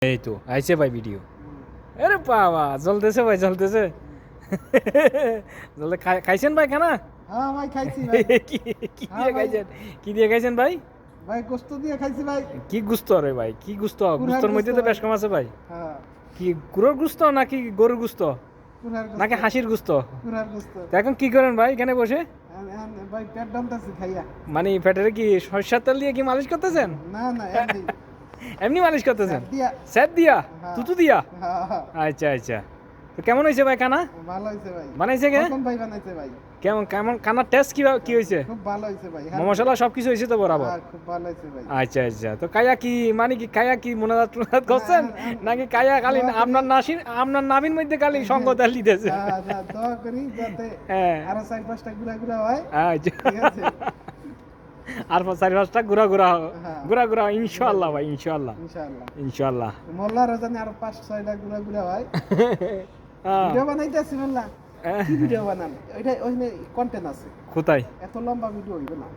এই তো আইছে ভাই ভিডিও। আরে বাবা চলতেছে ভাই, চলতেছে। চলতে খাইছেন ভাই খানা? হ্যাঁ ভাই খাইছি ভাই। কি কি হ্যাঁ দিয়ে ভাই। খাইছেন? কি দিয়ে খাইছেন ভাই? ভাই গোস্ত দিয়ে খাইছি ভাই। কি গুস্ত রে ভাই? কি গুস্ত? কুরহার গুস্তর মধ্যে গোস্ত তো ভাই। বেশ কম আছে ভাই। হ্যাঁ কি গুড়োর গুস্ত নাকি গরুর গুস্ত কুরহার গোস্ত। নাকি হাসির গুস্ত? কুরহার গোস্ত। তো এখন কি করেন ভাই এখানে বসে? ভাই পেট টানতাছি খাইয়া। মানে পেটের কি সরষের তেল দিয়ে কি মালিশ করতেছেন? না না এমনি। এমনি মালিশ করতেছেন? দিয়া। স্যাপ দিয়া? হ্যাঁ। তুতু দিয়া? হ্যাঁ হ্যাঁ। আচ্ছা আচ্ছা। তো কেমন হয়েছে ভাই খানা? ভালো হয়েছে ভাই। বানাইছে কে? কখন ভাই বানাইছে ভাই? কেমন কেমন খানার টেস্ট কি হয়েছে? খুব ভালো হয়েছে ভাই। মশলা সব কিছু হয়েছে তো বরাবর? হ্যাঁ খুব ভালো হয়েছে ভাই। আচ্ছা আচ্ছা। তো কায়া কি মানে কি কায়া কি মোনাজাত টোনাজাত করছেন নাকি কায়া খালি আপনার নাভির মধ্যে খালি সঙ্গ তেল দিতেছে? হ্যাঁ হ্যাঁ দোয়া করি যাতে হ্যাঁ আরো 4-5টা ঘুরা ঘুরা হয়। আচ্ছা। ঠিক আছে। আর 4-5টা ঘুরা হ্যাঁ। ঘুরা ইনশাআল্লাহ ভাই, ইনশাআল্লাহ ইনশাআল্লাহ। ইনশাআল্লাহ। মোল্লার জানি আরো 5-6টা ঘুরা ঘুরা হয়। হ্যাঁ। ভিডিও বানাইতেছি মোল্লা। কি ভিডিও বানান? ওইটা ওইখানে কন্টেন্ট আছে। কোথায়? এত লম্বা ভিডিও হইবে না।